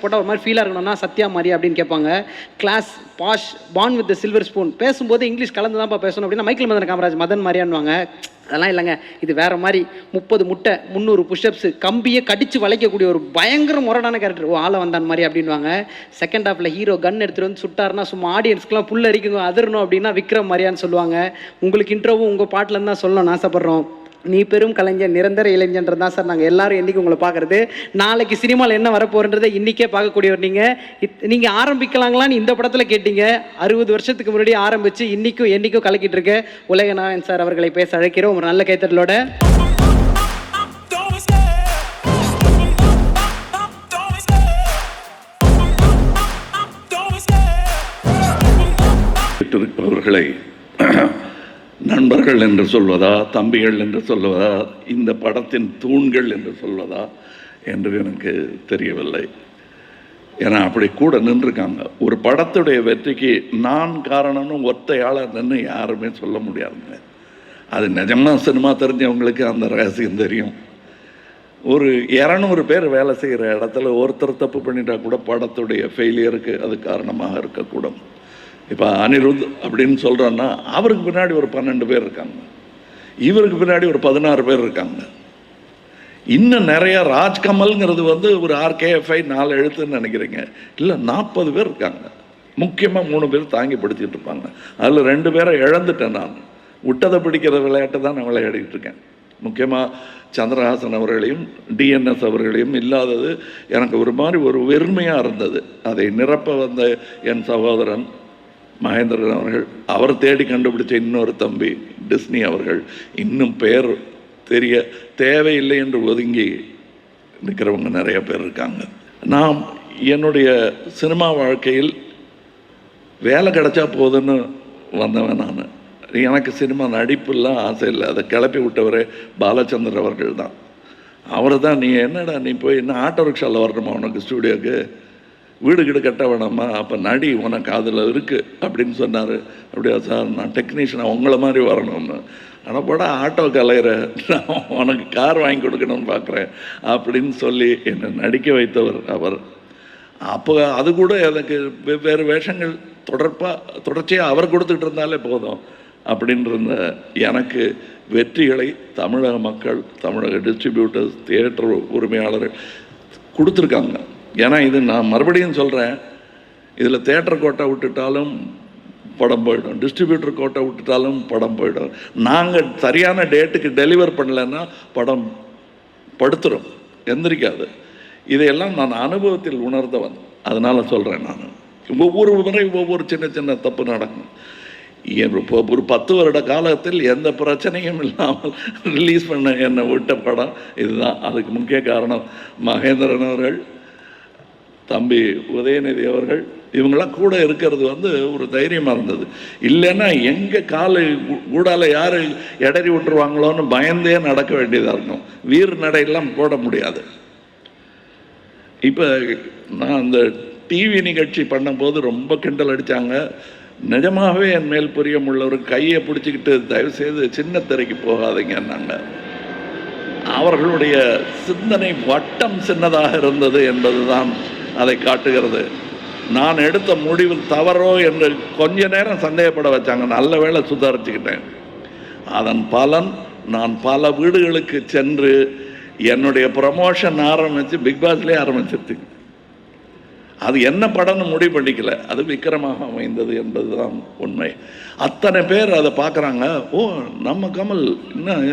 போட்டால் ஒரு மாதிரி ஃபீலாக இருக்கணும்னா சத்யா மாதிரி அப்படின்னு கேட்பாங்க. Class posh born with the silver spoon, பேசும்போது இங்கிலீஷ் கலந்து தான்ப்பா பேசணும் அப்படின்னா மைக்கேல் மதன் காமராஜ் மதன் மாதிரியானுவாங்க. அதெல்லாம் இல்லைங்க, இது வேறு மாதிரி. 30 முட்டை 300 புஷ்அப்ஸு, கம்பியை கடிச்சு வளைக்கக்கூடிய ஒரு பயங்கர முரடான கேரக்டர். ஆளை வந்தான் மாதிரி அப்படின்வாங்க. செகண்ட் ஹாஃபில் ஹீரோ கன் எடுத்துகிட்டு வந்து சுட்டாருன்னா சும்மா ஆடியன்ஸ்க்குலாம் புல் அரிக்கணும் அதிரணும் அப்படின்னா விக்ரம் மாதிரியான்னு சொல்லுவாங்க. உங்களுக்கு இன்ட்ரோவும் உங்கள் பாட்டிலேருந்து தான் சொல்லணும்னு ஆசைப்பட்றோம். நீ பெரும் கலைஞர், நிரந்தர இளைஞன்றது தான் சார் நாங்கள் எல்லாரும் என்றைக்கு உங்களை பார்க்குறது. நாளைக்கு சினிமாவில் என்ன வரப்போகிறன்றதை இன்றைக்கே பார்க்கக்கூடியவர் நீங்கள் ஆரம்பிக்கலாங்களான்னு இந்த படத்தில் கேட்டீங்க. 60 வருஷத்துக்கு முன்னாடி ஆரம்பித்து என்றைக்கும் கலக்கிட்டு இருக்க உலகநாயகன் சார் அவர்களை பேச அழைக்கிறோம் ஒரு நல்ல கைத்தட்டலோட. இருப்பவர்களை நண்பர்கள் என்று சொல்வதா, தம்பிகள் என்று சொல்வதா, இந்த படத்தின் தூண்கள் என்று சொல்வதா என்று எனக்கு தெரியவில்லை. ஏன்னா அப்படி கூட நின்றுருக்காங்க. ஒரு படத்துடைய வெற்றிக்கு நான் காரணம்னு ஒத்தையாளர் நின்று யாருமே சொல்ல முடியாதுங்க. அது நிஜமாக சினிமா தெரிஞ்சவங்களுக்கு அந்த ரகசியம் தெரியும். ஒரு 200 பேர் வேலை செய்கிற இடத்துல ஒருத்தர் தப்பு பண்ணிட்டா கூட படத்துடைய ஃபெயிலியருக்கு அது காரணமாக இருக்கக்கூடும். இப்போ அனிருத் அப்படின்னு சொல்கிறோன்னா அவருக்கு பின்னாடி ஒரு 12 பேர் இருக்காங்க, இவருக்கு பின்னாடி ஒரு 16 பேர் இருக்காங்க. இன்னும் நிறைய ராஜ்கமல்ங்கிறது ஒரு RKFI 4 எழுத்துன்னு நினைக்கிறீங்க. இல்லை 40 பேர் இருக்காங்க. முக்கியமாக 3 பேர் தாங்கி பிடிச்சிட்டு இருப்பாங்க. அதில் 2 பேரை இழந்துட்டேன். நான் விட்டதை பிடிக்கிற விளையாட்டு தான் நான் விளையாடிட்டு இருக்கேன். முக்கியமாக சந்திரஹாசன் அவர்களையும் DNS அவர்களையும் இல்லாதது எனக்கு ஒரு மாதிரி ஒரு வெறுமையாக இருந்தது. அதை நிரப்ப வந்த என் சகோதரன் மகேந்திரன் அவர்கள், அவர் தேடி கண்டுபிடிச்ச இன்னொரு தம்பி டிஸ்னி அவர்கள், இன்னும் பேர் தெரிய தேவையில்லை என்று ஒதுங்கி நிற்கிறவங்க நிறைய பேர் இருக்காங்க. நான் என்னுடைய சினிமா வாழ்க்கையில் வேலை கிடைச்சா போதுன்னு வந்தவன். நான் எனக்கு சினிமா நடிப்புலாம் ஆசை இல்லை. அதை கிளப்பி விட்டவரே பாலச்சந்தர் அவர்கள் தான். அவர் தான், நீ என்னடா நீ போய் என்ன ஆட்டோ ரிக்ஷாவில் வரணுமா உனக்கு ஸ்டூடியோக்கு, வீடு கீடு கட்ட வேணாமா, அப்போ நடி உனக்கு அதில் இருக்குது அப்படின்னு சொன்னார். அப்படியா சார், நான் டெக்னீஷியனாக உங்களை மாதிரி வரணும்னு. ஆனால் போட ஆட்டோ கலையிற, நான் உனக்கு கார் வாங்கி கொடுக்கணும்னு பார்க்குறேன் அப்படின்னு சொல்லி என்னை நடிக்க வைத்தவர் அவர். அப்போ அது கூட எனக்கு வெவ்வேறு வேஷங்கள் தொடர்ச்சியாக அவர் கொடுத்துட்டு இருந்தாலே போதும் அப்படின்னு இருந்த எனக்கு வெற்றிகளை தமிழக மக்கள், தமிழக டிஸ்ட்ரிபியூட்டர்ஸ், தியேட்டர் உரிமையாளர்கள் கொடுத்துருக்காங்க. ஏன்னா இது நான் மறுபடியும் சொல்கிறேன், இதில் தேட்டர் கோட்டை விட்டுட்டாலும் படம் போயிடும், டிஸ்ட்ரிபியூட்டர் கோட்டை விட்டுட்டாலும் படம் போயிடும். நாங்கள் சரியான டேட்டுக்கு டெலிவர் பண்ணலைன்னா படம் படுத்துரும், எந்திரிக்காது. இதையெல்லாம் நான் அனுபவத்தில் உணர்ந்தவன். அதனால் சொல்கிறேன், நான் ஒவ்வொரு முறை ஒவ்வொரு சின்ன சின்ன தப்பு நடக்கும். ஒரு 10 வருட காலத்தில் எந்த பிரச்சனையும் இல்லாமல் ரிலீஸ் பண்ண என்னை விட்ட படம் இதுதான். அதுக்கு முக்கிய காரணம் மகேந்திரன் அவர்கள், தம்பி உதயநிதி அவர்கள், இவங்களாம் கூட இருக்கிறது ஒரு தைரியமாக இருந்தது. இல்லைன்னா எங்கே காலை கூடால யார் இடறி விட்டுருவாங்களோன்னு பயந்தே நடக்க வேண்டியதாக இருக்கும். வீர் நடையெல்லாம் போட முடியாது. இப்போ நான் அந்த டிவி நிகழ்ச்சி பண்ணும்போது ரொம்ப கிண்டல் அடித்தாங்க. நிஜமாகவே என் மேல் புரியம் உள்ளவர் கையை பிடிச்சிக்கிட்டு தயவுசெய்து சின்ன திரைக்கு போகாதீங்கன்னாங்க. அவர்களுடைய சிந்தனை வட்டம் சின்னதாக இருந்தது என்பதுதான் அதை காட்டுகிறது. நான் எடுத்த முடிவு தவறோ என்று கொஞ்ச நேரம் சந்தேகப்பட வச்சாங்க. நல்ல வேளை சுதாரிச்சுக்கிட்டேன். அதன் பலன் நான் பல வீடுகளுக்கு சென்று என்னுடைய ப்ரமோஷன் ஆரம்பித்து பிக் பாஸ்லேயே ஆரம்பிச்சிருச்சு. அது என்ன படம்னு முடிவு பண்ணிக்கல, அது விக்ரமாக அமைந்தது என்பதுதான் உண்மை. அத்தனை பேர் அதை பார்க்குறாங்க. ஓ, நம்ம கமல் இன்னும்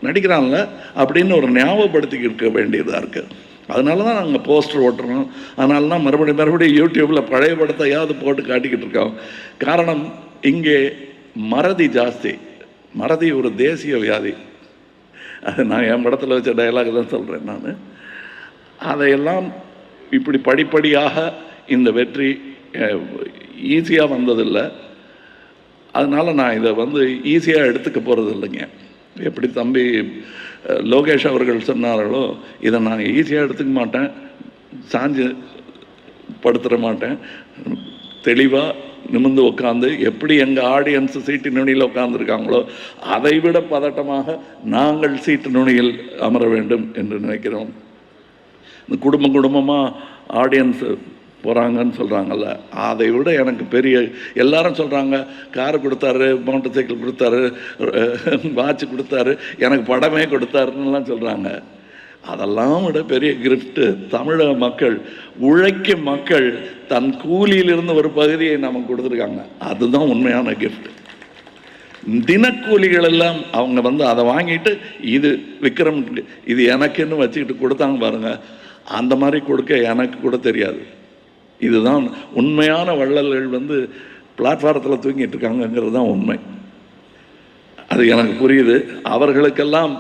நடிக்கிறான்ல அப்படின்னு ஒரு ஞாபகப்படுத்திக்கிட்டு இருக்க வேண்டியதாக இருக்குது. அதனால தான் நாங்கள் போஸ்டர் ஓட்டுறோம். அதனால தான் மறுபடியும் யூடியூப்பில் பழைய படத்தையாவது போட்டு காட்டிக்கிட்டு இருக்கோம். காரணம், இங்கே மறதி ஜாஸ்தி. மறதி ஒரு தேசிய வியாதி. அது நான் என் படத்தில் வச்ச டயலாக் தான் சொல்கிறேன். நான் அதையெல்லாம் இப்படி படிப்படியாக இந்த வெற்றி ஈஸியாக வந்ததில்லை. அதனால் நான் இதை வந்து ஈஸியாக எடுத்துக்க போகிறது இல்லைங்க. எப்படி தம்பி லோகேஷ் அவர்கள் சொன்னார்களோ, இதை நான் ஈஸியாக எடுத்துக்க மாட்டேன், சாஞ்சு படுத்துட மாட்டேன். தெளிவாக நிமிர்ந்து உட்காந்து, எப்படி எங்கள் ஆடியன்ஸ் சீட்டு நுனியில் உட்காந்துருக்காங்களோ அதை விட பதட்டமாக நாங்கள் சீட்டு நுனியில் அமர வேண்டும் என்று நினைக்கிறோம். இந்த குடும்பமாக ஆடியன்ஸ் போகிறாங்கன்னு சொல்கிறாங்கல்ல, அதை விட எனக்கு பெரிய, எல்லாரும் சொல்கிறாங்க கார் கொடுத்தாரு, மோட்டர் சைக்கிள் கொடுத்தாரு, வாட்ச் கொடுத்தாரு, எனக்கு படமே கொடுத்தாருன்னுலாம் சொல்கிறாங்க. அதெல்லாம் விட பெரிய கிஃப்ட்டு தமிழக மக்கள், உழைக்கும் மக்கள் தன் கூலியிலிருந்து ஒரு பகுதியை நமக்கு கொடுத்துருக்காங்க. அதுதான் உண்மையான கிஃப்ட். தினக்கூலிகள் எல்லாம் அவங்க வந்து அதை வாங்கிட்டு இது விக்ரம் இது எனக்குன்னு வச்சுக்கிட்டு கொடுத்தாங்க பாருங்க, அந்த மாதிரி கொடுக்க எனக்கு கூட தெரியாது. இதுதான் உண்மையான வள்ளல்கள் வந்து பிளாட்ஃபாரத்தில் தூங்கிட்டு இருக்காங்கங்கிறது தான் உண்மை. அது எனக்கு புரியுது. அவர்களுக்கெல்லாம்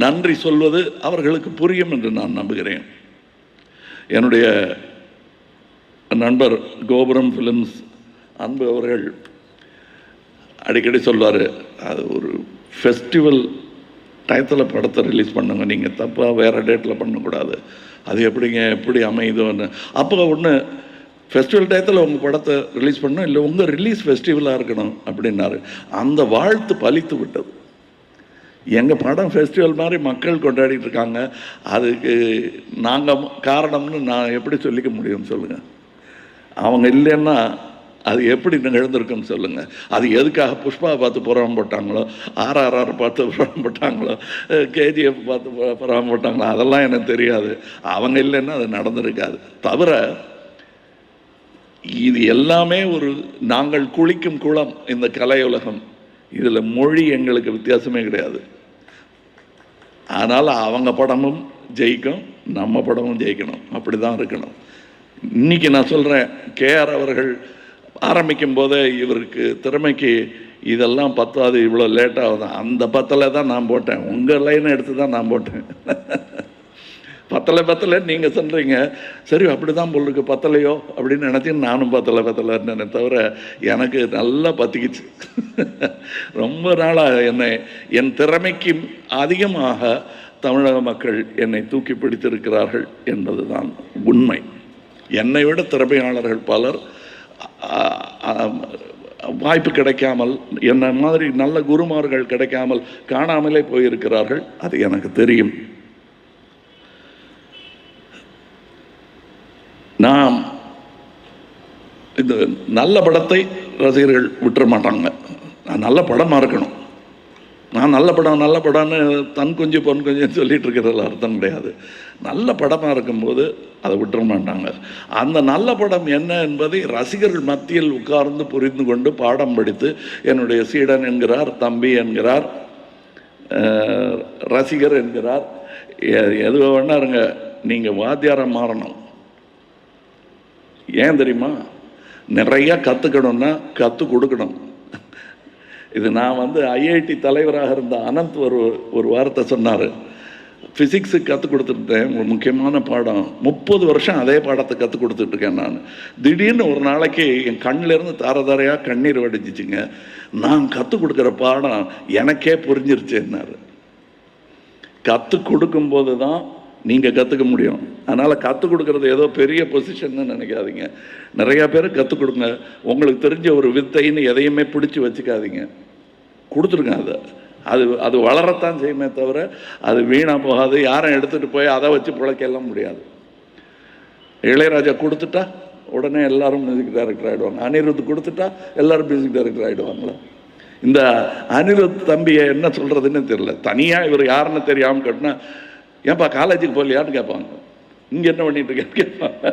நன்றி சொல்வது அவர்களுக்கு புரியும் என்று நான் நம்புகிறேன். என்னுடைய நண்பர் கோபுரம் ஃபிலிம்ஸ் அன்பு அவர்கள் அடிக்கடி சொல்வார், அது ஒரு ஃபெஸ்டிவல் டயத்தில் படத்தை ரிலீஸ் பண்ணுங்க, நீங்கள் தப்பாக வேறு டேட்டில் பண்ணக்கூடாது, அது எப்படிங்க எப்படி அமையுதோன்னு. அப்போ ஒன்று ஃபெஸ்டிவல் டயத்தில் உங்கள் படத்தை ரிலீஸ் பண்ணணும், இல்லை உங்கள் ரிலீஸ் ஃபெஸ்டிவலாக இருக்கணும் அப்படின்னாரு. அந்த வாழ்த்து பலித்து விட்டது. எங்கள் படம் ஃபெஸ்டிவல் மாதிரி மக்கள் கொண்டாடிட்டு இருக்காங்க, அதுக்கு நாங்கள் காரணம்னு நான் எப்படி சொல்லிக்க முடியும் சொல்லுங்கள்? அவங்க இல்லைன்னா அது எப்படி நிகழ்ந்திருக்குன்னு சொல்லுங்கள்? அது எதுக்காக புஷ்பாவை பார்த்து புறாம போட்டாங்களோ, RRR பார்த்து புறாம போட்டாங்களோ, KGF பார்த்து புறாம போட்டாங்களோ, அதெல்லாம் எனக்கு தெரியாது. அவங்க இல்லைன்னா அது நடந்திருக்காது. தவிர இது எல்லாமே ஒரு நாங்கள் குளிக்கும் குளம் இந்த கலையுலகம். இதில் மொழி எங்களுக்கு வித்தியாசமே கிடையாது. அதனால் அவங்க படமும் ஜெயிக்கும், நம்ம படமும் ஜெயிக்கணும், அப்படி தான் இருக்கணும். இன்றைக்கி நான் சொல்கிறேன், KR அவர்கள் ஆரம்பிக்கும் போதே இவருக்கு திறமைக்கு இதெல்லாம் பத்தாது, இவ்வளோ லேட்டாக அந்த பத்தலை தான் நான் போட்டேன், உங்கள் லைனை எடுத்து தான் நான் போட்டேன். பத்தலை நீங்கள் சொல்கிறீங்க, சரி அப்படி தான் பொருளுக்கு பத்தலையோ அப்படின்னு நினச்சி நானும் பத்தலைன்னு தவிர எனக்கு நல்லா பற்றிக்கிச்சு. ரொம்ப நாளாக என் திறமைக்கு அதிகமாக தமிழக மக்கள் என்னை தூக்கி பிடித்திருக்கிறார்கள் என்பது தான் உண்மை. என்னை விட திறமையாளர்கள் பலர் வாய்ப்பு கிடைக்காமல், என்ன மாதிரி நல்ல குருமார்கள் கிடைக்காமல் காணாமலே போயிருக்கிறார்கள். அது எனக்கு தெரியும். நாம் இந்த நல்ல படத்தை ரசிகர்கள் விட்டுற மாட்டாங்க. நான் நல்ல படமாக இருக்கணும், நான் நல்ல படம்னு தன் குஞ்சு பொன் குஞ்சுன்னு சொல்லிட்டு இருக்கிறதுல அர்த்தம் கிடையாது. நல்ல படமாக இருக்கும்போது அதை விட்டுற மாட்டாங்க. அந்த நல்ல படம் என்ன என்பதை ரசிகர்கள் மத்தியில் உட்கார்ந்து புரிந்து கொண்டு பாடம் படித்து, என்னுடைய சீடன் என்கிறார், தம்பி என்கிறார், ரசிகர் என்கிறார், எது வேணா இருங்க, நீங்கள் வாத்தியாரம் மாறணும். ஏன் தெரியுமா? நிறையா கற்றுக்கணும்னா கற்றுக் கொடுக்கணும். இது நான் வந்து IIT தலைவராக இருந்த அனந்த் ஒரு வார்த்தை சொன்னார். ஃபிசிக்ஸுக்கு கற்றுக் கொடுத்துருந்தேன், ஒரு முக்கியமான பாடம், 30 வருஷம் அதே பாடத்தை கற்றுக் கொடுத்துட்ருக்கேன் நான். திடீர்னு ஒரு நாளைக்கு என் கண்ணிலேருந்து தாரையாக கண்ணீர் வடிச்சிச்சுங்க. நான் கற்றுக் கொடுக்குற பாடம் எனக்கே புரிஞ்சிருச்சேன்னாரு. கற்றுக் கொடுக்கும்போது தான் நீங்கள் கற்றுக்க முடியும். அதனால் கற்றுக் கொடுக்குறது ஏதோ பெரிய பொசிஷன்னு நினைக்காதீங்க. நிறையா பேர் கற்றுக் கொடுங்க. உங்களுக்கு தெரிஞ்ச ஒரு வித்தைன்னு எதையுமே பிடிச்சி வச்சுக்காதீங்க, கொடுத்துருங்க. அது வளரத்தான் செய்யுமே தவிர அது வீணாக போகாது. யாரும் எடுத்துகிட்டு போய் அதை வச்சு பிழைக்கலாம் முடியாது. இளையராஜா கொடுத்துட்டா உடனே எல்லாரும் மியூசிக் டைரக்டர் ஆகிடுவாங்க. அனிருத் கொடுத்துட்டா எல்லாரும் மியூசிக் டைரக்டர் ஆகிடுவாங்களா? இந்த அனிருத் தம்பியை என்ன சொல்கிறதுன்னு தெரியல. தனியாக இவர் யாருன்னு தெரியாமல் கேட்டால், ஏன்பா காலேஜுக்கு போகலையான்னு கேட்பாங்க, இங்கே என்ன பண்ணிட்டு இருக்கேன்னு கேட்பாங்க.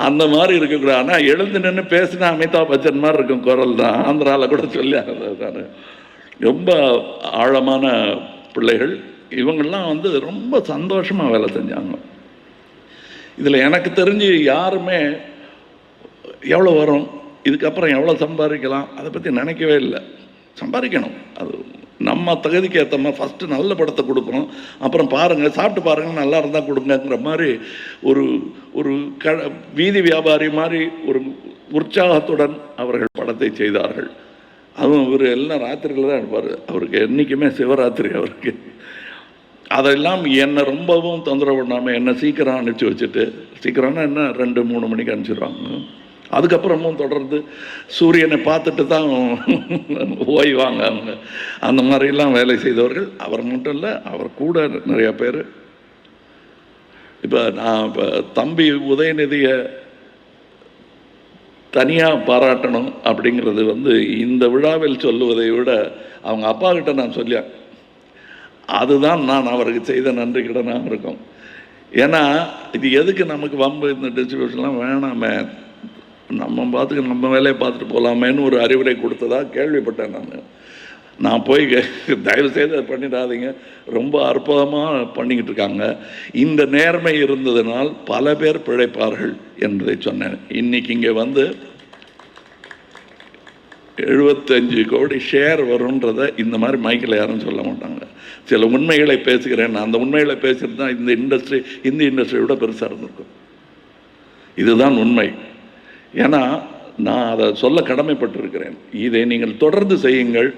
அந்த மாதிரி இருக்கக்கூடாது. ஆனால் எழுந்து நின்று பேசினா அமிதாப் பச்சன் மாதிரி இருக்கும் குரல் தான். ஆந்திராவில் கூட சொல்லி நான் ரொம்ப ஆழமான பிள்ளைகள் இவங்கெல்லாம் வந்து ரொம்ப சந்தோஷமாக வேலை செஞ்சாங்க. இதில் எனக்கு தெரிஞ்சு யாருமே எவ்வளோ வரும், இதுக்கப்புறம் எவ்வளோ சம்பாதிக்கலாம், அதை பற்றி நினைக்கவே இல்லை. சம்பாதிக்கணும், அது நம்ம தகுதிக்கு ஏற்ற மாதிரி ஃபஸ்ட்டு நல்ல படத்தை கொடுக்கணும், அப்புறம் பாருங்கள், சாப்பிட்டு பாருங்கள், நல்லா இருந்தால் கொடுங்கங்கிற மாதிரி ஒரு வீதி வியாபாரி மாதிரி உற்சாகத்துடன் அவர்கள் படத்தை செய்தார்கள். அதுவும் இவர் எல்லாம் ராத்திரியில் தான் எடுப்பார். அவருக்கு என்றைக்குமே சிவராத்திரி அவருக்கு. அதெல்லாம் என்னை ரொம்பவும் தொந்தரவு பண்ணாமல் என்னை சீக்கிரம் அனுப்பிச்சி வச்சுட்டு, சீக்கிரம்னா என்ன 2-3 மணிக்கு அனுப்பிச்சிடுவாங்க. அதுக்கப்புறமும் தொடர்ந்து சூரியனை பார்த்துட்டு தான் ஓய்வாங்க அவங்க. அந்த மாதிரிலாம் வேலை செய்தவர்கள். அவர் மட்டும் இல்லை, அவர் கூட நிறையா பேர். இப்போ நான் இப்போ தம்பி உதயநிதியை தனியாக பாராட்டணும் அப்படிங்கிறது இந்த விழாவில் சொல்லுவதை விட அவங்க அப்பா கிட்ட நான் சொல்லியேன். அதுதான் நான் அவருக்கு செய்த நன்றி கடனாக இருக்கும். ஏன்னா இது எதுக்கு நமக்கு வம்பு, இந்த டிஸ்ட்ரிபியூஷன்லாம் வேணாமே, நம்ம பார்த்துக்கு நம்ம வேலையை பார்த்துட்டு போகலாமேன்னு ஒரு அறிவுரை கொடுத்ததா கேள்விப்பட்டேன். நான் போய் தயவு செய்து அதை பண்ணிடாதீங்க, ரொம்ப அற்புதமாக பண்ணிக்கிட்டு இருக்காங்க. இந்த நேர்மை இருந்ததுனால் பல பேர் பிழைப்பார்கள் என்பதை சொன்னேன். இன்னைக்கு இங்கே 75 கோடி ஷேர் வரும்ன்றதை இந்த மாதிரி மைக்கில் யாரும் சொல்ல மாட்டாங்க. சில உண்மைகளை பேசுகிறேன். அந்த உண்மைகளை பேசுகிறது தான் இந்த இண்டஸ்ட்ரி, இந்தி இண்டஸ்ட்ரியை விட பெருசாக இருந்திருக்கும். இதுதான் உண்மை. ஏன்னா நான் அதை சொல்ல கடமைப்பட்டிருக்கிறேன். இதை நீங்கள் தொடர்ந்து செய்யுங்கள்.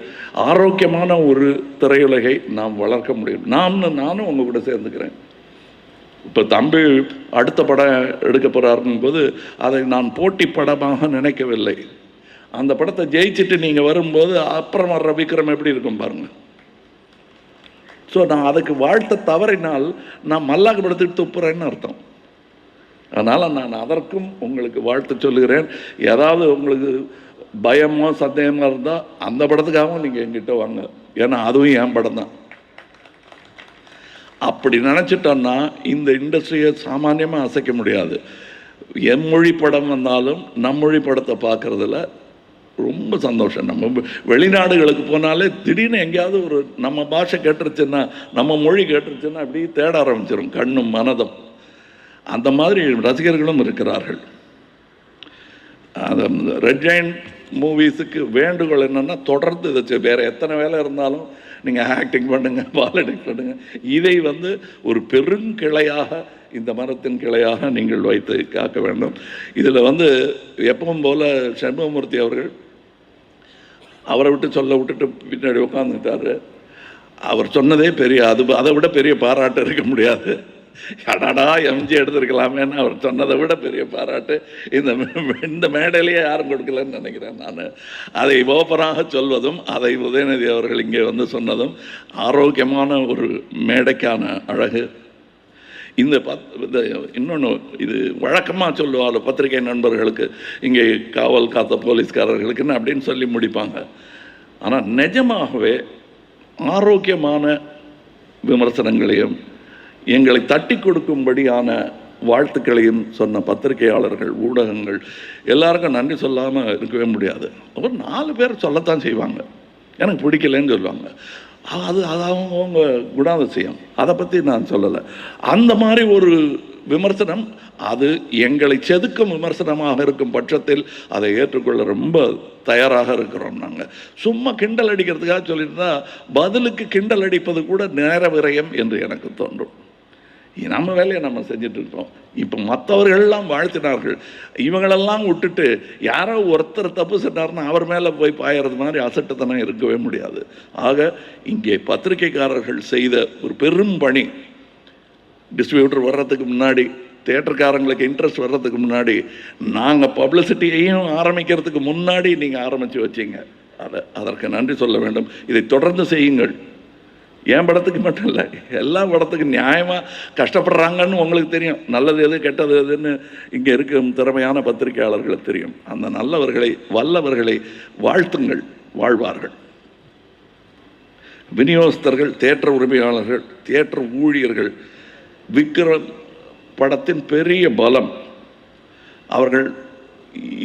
ஆரோக்கியமான ஒரு திரையுலகை நாம் வளர்க்க முடியும். நானும் உங்கள் கூட சேர்ந்துக்கிறேன். இப்போ தம்பி அடுத்த படம் எடுக்க போகிறாருங்கும் போது அதை நான் போட்டி படமாக நினைக்கவில்லை. அந்த படத்தை ஜெயிச்சுட்டு நீங்கள் வரும்போது அப்புறம் வர்ற விக்ரம் எப்படி இருக்கும் பாருங்கள். ஸோ நான் அதுக்கு வாழ்த்த தவறினால் நான் மல்லாக்கு படத்துக்கு துப்புறேன்னு அர்த்தம். அதனால் நான் அதற்கும் உங்களுக்கு வாழ்த்து சொல்லுகிறேன். ஏதாவது உங்களுக்கு பயமோ சந்தேகமாக இருந்தால் அந்த படத்துக்காகவும் நீங்கள் என்கிட்ட வாங்க. ஏன்னா அதுவும் என் படம் தான். அப்படி நினச்சிட்டோன்னா இந்த இண்டஸ்ட்ரியை சாமானியமாக அசைக்க முடியாது. எம்மொழி படம் வந்தாலும் நம்மொழி படத்தை பார்க்குறதுல ரொம்ப சந்தோஷம். நம்ம வெளிநாடுகளுக்கு போனாலே திடீர்னு எங்கேயாவது ஒரு நம்ம பாஷை கேட்டுருச்சுன்னா, நம்ம மொழி கேட்டுருச்சுன்னா அப்படி தேட ஆரம்பிச்சிடும் கண்ணும் மனதும். அந்த மாதிரி ரசிகர்களும் இருக்கிறார்கள். அந்த ரெட் ஜெயண்ட் மூவிஸுக்கு வேண்டுகோள் என்னென்னா, தொடர்ந்து இதை வேறு எத்தனை வேலை இருந்தாலும் நீங்கள் ஆக்டிங் பண்ணுங்கள், பாலிடிக்ஸ் பண்ணுங்கள். இதை ஒரு பெருங்கிளையாக, இந்த மரத்தின் கிளையாக நீங்கள் வைத்து காக்க வேண்டும். இதில் எப்பவும் போல் சண்முகமூர்த்தி அவர்கள் அவரை விட்டுட்டு பின்னாடி உட்காந்துட்டார். அவர் சொன்னதே பெரிய, அதை விட பெரிய பாராட்டு இருக்க முடியாது. அடாடா எம்ஜி எடுத்துருக்கலாமேன்னு அவர் சொன்னதை விட பெரிய பாராட்டு இந்த மேடையிலேயே யாரும் கொடுக்கலன்னு நினைக்கிறேன். நான் அதை ஓப்பராக சொல்வதும், அதை உதயநிதி அவர்கள் இங்கே சொன்னதும் ஆரோக்கியமான ஒரு மேடைக்கான அழகு. இன்னொன்று, இது வழக்கமாக சொல்லுவாங்க பத்திரிகை நண்பர்களுக்கு, இங்கே காவல் காத்த போலீஸ்காரர்களுக்குன்னு அப்படின்னு சொல்லி முடிப்பாங்க. ஆனால் நிஜமாகவே ஆரோக்கியமான விமர்சனங்களையும் எங்களை தட்டி கொடுக்கும்படியான வாழ்த்துக்களையும் சொன்ன பத்திரிகையாளர்கள், ஊடகங்கள் எல்லாருக்கும் நன்றி சொல்லாமல் இருக்கவே முடியாது. அப்புறம் 4 பேர் சொல்லத்தான் செய்வாங்க, எனக்கு பிடிக்கலன்னு சொல்லுவாங்க. அது அவங்க குணாதிசயம், அதை பற்றி நான் சொல்லலை. அந்த மாதிரி ஒரு விமர்சனம் அது எங்களை செதுக்கும் விமர்சனமாக இருக்கும் பட்சத்தில் அதை ஏற்றுக்கொள்ள ரொம்ப தயாராக இருக்கிறோம். நாங்கள் சும்மா கிண்டல் அடிக்கிறதுக்காக சொல்லியிருந்தா பதிலுக்கு கிண்டல் அடிப்பது கூட நேர விரயம் என்று எனக்கு தோன்றும். நம்ம வேலையை நம்ம செஞ்சுட்டு இருக்கோம். இப்போ மற்றவர்கள்லாம் வாழ்த்தினார்கள், இவங்களெல்லாம் விட்டுட்டு யாரோ ஒருத்தர் தப்பு சொன்னார்னா அவர் மேலே போய் பாயறது மாதிரி அசட்டுத்தனம் இருக்கவே முடியாது. ஆக இங்கே பத்திரிகைக்காரர்கள் செய்த ஒரு பெரும் பணி, டிஸ்ட்ரிபியூட்டர் வர்றதுக்கு முன்னாடி, தியேட்டருக்காரங்களுக்கு இன்ட்ரெஸ்ட் வர்றதுக்கு முன்னாடி, நாங்கள் பப்ளிசிட்டியையும் ஆரம்பிக்கிறதுக்கு முன்னாடி நீங்கள் ஆரம்பித்து வச்சிங்க. அதற்கு நன்றி சொல்ல வேண்டும். இதை தொடர்ந்து செய்யுங்கள். என் படத்துக்கு மட்டும் இல்லை, எல்லா படத்துக்கும் நியாயமாக கஷ்டப்படுறாங்கன்னு உங்களுக்கு தெரியும். நல்லது எது கெட்டது எதுன்னு இங்கே இருக்கும் திறமையான பத்திரிகையாளர்களுக்கு தெரியும். அந்த நல்லவர்களை, வல்லவர்களை வாழ்த்துங்கள், வாழ்வார்கள். விநியோகஸ்தர்கள், தியேட்டர் உரிமையாளர்கள், தியேட்டர் ஊழியர்கள், விக்ரம் படத்தின் பெரிய பலம் அவர்கள்.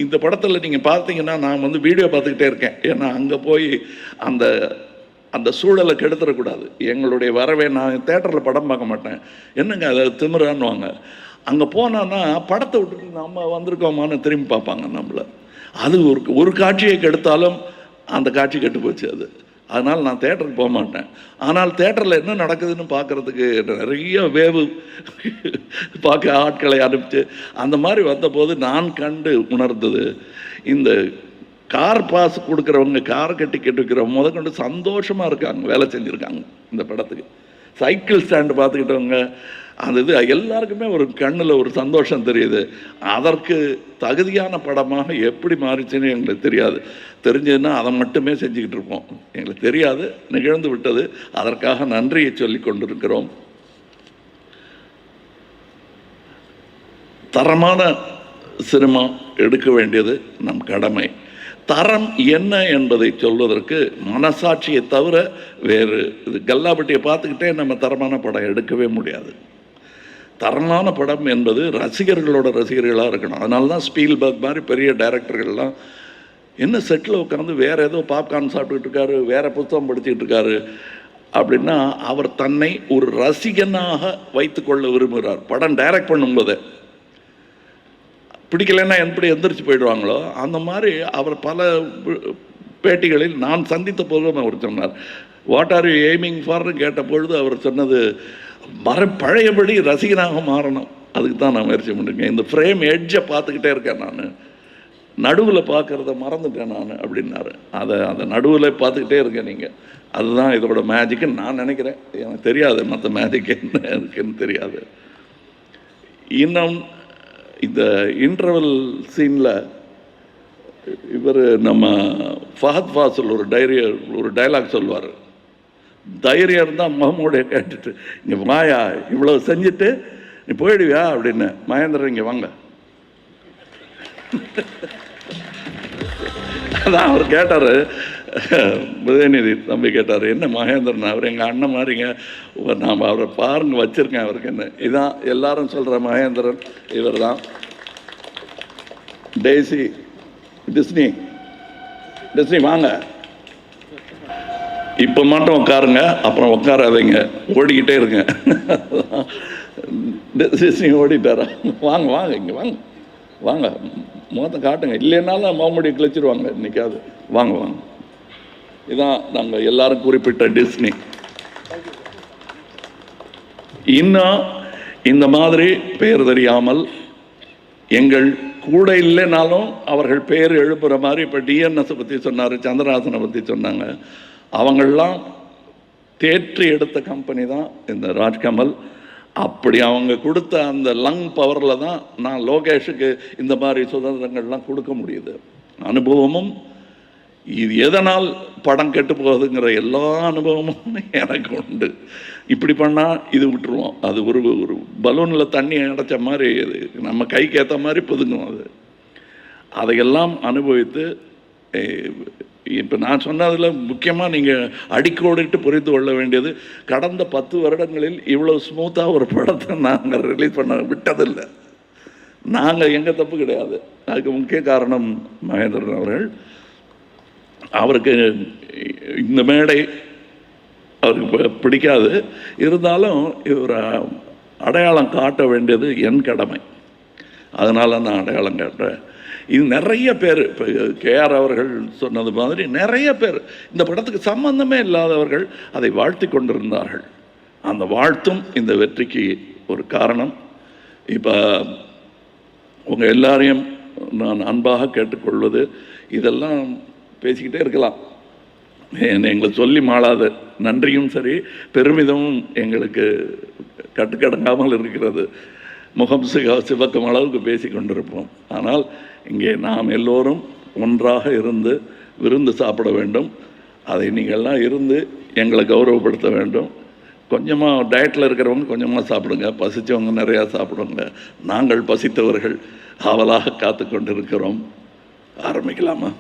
இந்த படத்தில் நீங்கள் பார்த்தீங்கன்னா, நான் வீடியோ பார்த்துக்கிட்டே இருக்கேன். ஏன்னா அங்கே போய் அந்த சூழலை கெடுத்துடக்கூடாது. எங்களுடைய வரவே, நான் தேட்டரில் படம் பார்க்க மாட்டேன், என்னங்க அதை திமிரான்னுவாங்க. அங்கே போனோன்னா படத்தை விட்டுட்டு நம்ம வந்திருக்கோமான்னு திரும்பி பார்ப்பாங்க நம்மளை. அது ஒரு காட்சியை கெடுத்தாலும் அந்த காட்சி கெட்டு போச்சு அது. அதனால் நான் தேட்டருக்கு போக மாட்டேன். ஆனால் தேட்டரில் என்ன நடக்குதுன்னு பார்க்குறதுக்கு நிறைய வேவு பார்க்க ஆட்களை அனுப்பிச்சு அந்த மாதிரி வந்தபோது நான் கண்டு உணர்ந்தது, இந்த கார் பாஸ் கொடுக்குறவங்க, கார் டிக்கெட் விற்கிறவங்க முதற்கொண்டு சந்தோஷமாக இருக்காங்க, வேலை செஞ்சுருக்காங்க இந்த படத்துக்கு. சைக்கிள் ஸ்டாண்டு பார்த்துக்கிட்டவங்க, அந்த இது எல்லாருக்குமே ஒரு கண்ணில் ஒரு சந்தோஷம் தெரியுது. அதற்கு தகுதியான படமாக எப்படி மாறிச்சுன்னு எங்களுக்கு தெரியாது. தெரிஞ்சதுன்னா அதை மட்டுமே செஞ்சுக்கிட்டு இருப்போம். எங்களுக்கு தெரியாது, நிகழ்ந்து விட்டது. அதற்காக நன்றியை சொல்லி கொண்டிருக்கிறோம். தரமான சினிமா எடுக்க வேண்டியது நம் கடமை. தரம் என்ன என்பதை சொல்வதற்கு மனசாட்சியை தவிர வேறு இது கல்லாப்பட்டியை பார்த்துக்கிட்டே நம்ம தரமான படம் எடுக்கவே முடியாது. தரமான படம் என்பது ரசிகர்களோட ரசிகர்களாக இருக்கணும். அதனால தான் ஸ்பீல்பர்க் மாதிரி பெரிய டைரக்டர்கள்லாம் என்ன செட்டில் உட்காந்து வேறு ஏதோ பாப்கார்ன் சாப்பிட்டுக்கிட்டு இருக்காரு, வேறு புத்தகம் படிச்சுக்கிட்டு இருக்காரு அப்படின்னா அவர் தன்னை ஒரு ரசிகனாக வைத்துக்கொள்ள விரும்புகிறார். படம் டைரக்ட் பண்ணும்போது பிடிக்கலைன்னா எப்படி எந்திரிச்சு போயிடுவாங்களோ அந்த மாதிரி அவர் பல பேட்டிகளில் நான் சந்தித்த போதும் அவர் சொன்னார், வாட் ஆர் யூ எய்மிங் ஃபார்னு கேட்ட பொழுது அவர் சொன்னது, பழையபடி ரசிகனாக மாறணும், அதுக்கு தான் நான் முயற்சி பண்ணிருக்கேன். இந்த ஃப்ரேம் எட்ஜை பார்த்துக்கிட்டே இருக்கேன், நான் நடுவில் பார்க்குறத மறந்துட்டேன் நான் அப்படின்னாரு. அதை நடுவில் பார்த்துக்கிட்டே இருக்கேன் நீங்கள், அதுதான் இதோட மேஜிக்குன்னு நான் நினைக்கிறேன். எனக்கு தெரியாது மற்ற மேஜிக் என்ன இருக்குன்னு தெரியாது. இன்னும் இந்த இன்டர்வல் சீனில் இவர் நம்ம ஃபஹத் ஃபாசில் ஒரு டைலாக் சொல்லுவார், தைரியம் இருந்தால் முகமூடைய கேட்டுட்டு இங்கே வாயா, இவ்வளோ செஞ்சுட்டு நீ போயிடுவியா அப்படின்னு. மகேந்திரன் இங்கே வாங்க, அதான் அவர் கேட்டார், உதயநிதி தம்பி கேட்டார், என்ன மகேந்திரன் அவர் எங்கள் அண்ணன் மாதிரிங்க, நாம் அவரை பாருங்க வச்சுருக்கேன் அவருக்கு என்ன. இதான் எல்லாரும் சொல்கிற மகேந்திரன் இவர் தான். டேசி டிஸ்னி வாங்க, இப்போ மட்டும் உட்காருங்க, அப்புறம் உட்காராதீங்க, ஓடிக்கிட்டே இருங்க. டிஸ்னி ஓடிட்டாரா? வாங்க வாங்க இங்கே வாங்க வாங்க, முகத்தை காட்டுங்க, இல்லைன்னாலும் மாமுடியை கிழிச்சிருவாங்க இன்னைக்காவது. வாங்க வாங்க, இதான் நாங்கள் எல்லாரும் குறிப்பிட்ட டிஸ்னி. இன்னும் இந்த மாதிரி பெயர் தெரியாமல் எங்கள் கூட இல்லைனாலும் அவர்கள் பெயர் எழுப்புற மாதிரி, இப்போ டிஎன்எஸை பற்றி சொன்னார், சந்திரஹாசனை பற்றி சொன்னாங்க, அவங்கள்லாம் தேற்றி எடுத்த கம்பெனி தான் இந்த ராஜ்கமல். அப்படி அவங்க கொடுத்த அந்த லங் பவரில் தான் நான் லோகேஷுக்கு இந்த மாதிரி சுதந்திரங்கள்லாம் கொடுக்க முடியுது. அனுபவமும் இது எதனால் படம் கெட்டு போகுதுங்கிற எல்லா அனுபவமும் எனக்கு உண்டு. இப்படி பண்ணால் இது விட்டுருவோம், அது ஒரு பலூனில் தண்ணி அடைச்ச மாதிரி, இது நம்ம கைக்கு ஏற்ற மாதிரி புதுங்கும். அதையெல்லாம் அனுபவித்து இப்போ நான் சொன்னதில் முக்கியமாக நீங்கள் அடிக்கோடிட்டு புரிந்து கொள்ள வேண்டியது, கடந்த 10 வருடங்களில் இவ்வளோ ஸ்மூத்தாக ஒரு படத்தை நாங்கள் ரிலீஸ் பண்ண விட்டதில்லை. நாங்கள் எங்கள் தப்பு கிடையாது. அதுக்கு முக்கிய காரணம் மகேந்திரன் அவர்கள். அவருக்கு இந்த மேடை அவருக்கு பிடிக்காது, இருந்தாலும் இவர் அடையாளம் காட்ட வேண்டியது என் கடமை. அதனால் நான் அடையாளம் காட்டுறேன். இது நிறைய பேர், இப்போ கேஆர் அவர்கள் சொன்னது மாதிரி நிறைய பேர் இந்த படத்துக்கு சம்பந்தமே இல்லாதவர்கள் அதை வாழ்த்தி கொண்டிருந்தார்கள். அந்த வாழ்த்தும் இந்த வெற்றிக்கு ஒரு காரணம். இப்போ உங்கள் எல்லாரையும் நான் அன்பாக கேட்டுக்கொள்வது, இதெல்லாம் பேசிக்கிட்டே இருக்கலாம், எங்களை சொல்லி மாளாத நன்றியும் சரி பெருமிதமும் எங்களுக்கு கட்டுக்கடங்காமல் இருக்கிறது. முகம் சிவக்கும் அளவுக்கு பேசி கொண்டிருப்போம். ஆனால் இங்கே நாம் எல்லோரும் ஒன்றாக இருந்து விருந்து சாப்பிட வேண்டும். அதை நீங்கள்லாம் இருந்து எங்களை கௌரவப்படுத்த வேண்டும். கொஞ்சமாக டயட்டில் இருக்கிறவங்க கொஞ்சமாக சாப்பிடுங்க, பசித்தவங்க நிறையா சாப்பிடுங்க. நாங்கள் பசித்தவர்கள் ஆவலாக காத்து கொண்டிருக்கிறோம். ஆரம்பிக்கலாமா?